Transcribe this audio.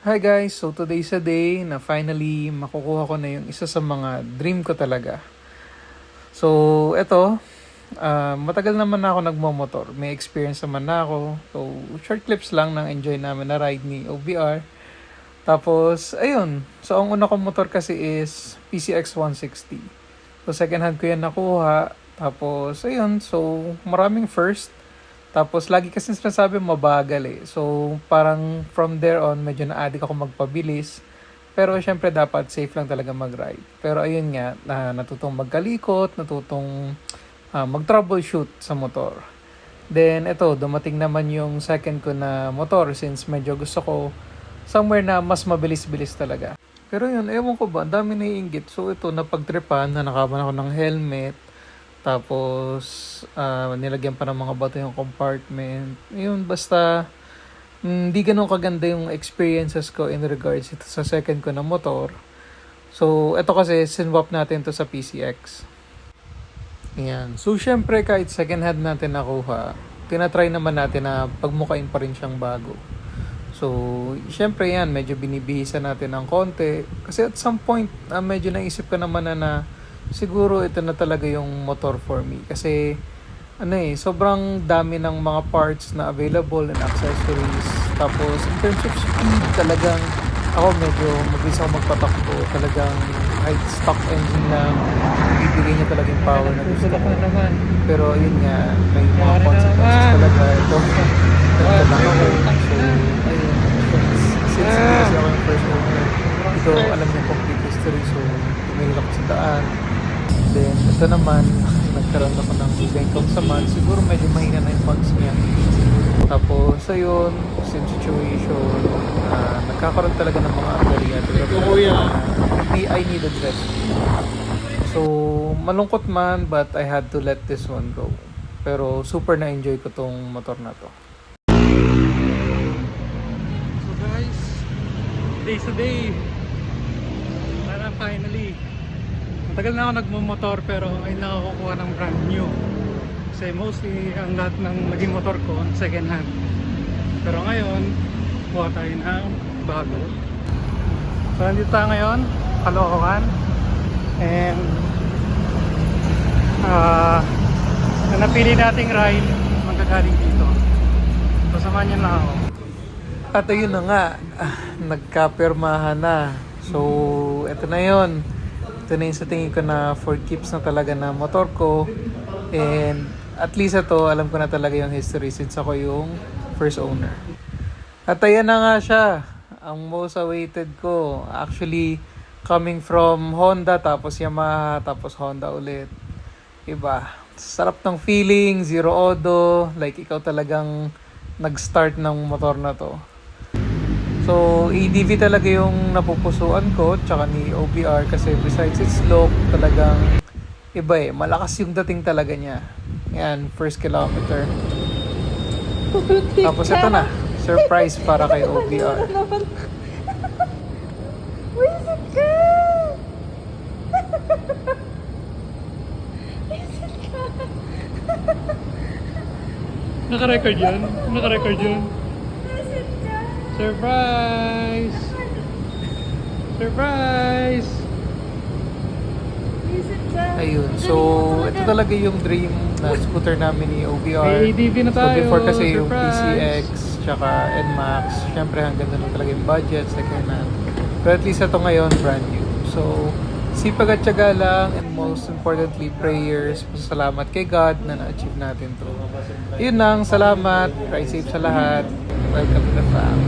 Hi guys! So today's a day na finally makukuha ko na yung isa sa mga dream ko talaga. So eto, matagal naman na ako nagmomotor. May experience naman na ako. So short clips lang ng enjoy namin na ride ni OBR. Tapos ayun, so ang una kong motor kasi is PCX 160. So second hand ko yan nakuha. Tapos ayun, so maraming first. Tapos lagi kasi sinasabi mabagal eh. So parang from there on medyo na-addict ako magpabilis. Pero syempre dapat safe lang talaga mag-ride. Pero ayun nga, natutong magkalikot, natutong mag-troubleshoot sa motor. Then ito, dumating naman yung second ko na motor since medyo gusto ko somewhere na mas mabilis-bilis talaga. Pero yun, ewan ko ba, ang dami naiinggit. So ito, napagtripan, na nakaban ako ng helmet. Tapos, nilagyan pa ng mga bato yung compartment. Yun, basta, hindi ganun kaganda yung experiences ko in regards ito sa second ko na motor. So, ito kasi, sinwap natin to sa PCX. Ayan. So, syempre, kahit second hand natin nakuha, tinatry naman natin na pagmukain pa rin siyang bago. So, syempre yan, medyo binibihisan natin ng konti. Kasi at some point, medyo naisip ka naman na siguro ito na talaga yung motor for me. Kasi, sobrang dami ng mga parts na available and accessories. Tapos, in terms of speed, talagang ako medyo mabilis ako magpatakbo. Talagang kahit stock engine lang, bibigay niya talaga yung power na gusto ko. Pero yun nga, may mga consequences talaga. Ito, lang ako. So, ayun. Since hindi kasi ako yung first owner, ito alam niya complete history. So, tumingin ako sa daan. Then, ito naman, nagkaroon ako ng bengkong sa man. Siguro medyo mahina na yung pulse niya. Tapos, ayun, same situation. Nagkakaroon talaga ng mga aberya. I needed rest. So, malungkot man, but I had to let this one go. Pero, super na-enjoy ko tong motor na to. So guys, today's a day. Para finally. Matagal na ako nagmumotor pero ngayon lang ako kukuha ng brand new. Kasi mostly ang lahat ng naging motor ko second hand. Pero ngayon, kuha tayo ng bago. So nandito tayo ngayon, Caloocan. And na napili nating ride magagaling dito. So samahan niyo na ako. At ayun na nga, nagkapirmahan na. So, eto na yun. Ito na yung sa tingin ko na for keeps na talaga na motor ko. And at least ito, alam ko na talaga yung history since ako yung first owner. At ayan na nga siya, ang most awaited ko. Actually, coming from Honda, tapos Yamaha, tapos Honda ulit. Iba. Sarap ng feeling, zero odo. Like ikaw talagang nag-start ng motor na to. So, ADV talaga yung napupusuan ko, tsaka ni OBR kasi besides its look, talagang iba eh. Malakas yung dating talaga niya. Yan, first kilometer. Tapos ito na, surprise para kay OBR. Wisit ka! Wisit ka! Naka-record yun? Naka-record yun? Wisit ka! Surprise! Surprise! Wisit ka! Ayun, so ito talaga yung dream na scooter namin ni OBR. May ADV na tayo. So before kasi yung Surprise! PCX, tsaka NMAX, syempre hanggang doon talaga yung budget, second hand. Pero at least ito ngayon, brand new. So, sipag at tiyaga lang, and most importantly, prayers. Salamat kay God na na-achieve natin to. Yun lang, salamat. Ride safe sa lahat. Welcome to the fam.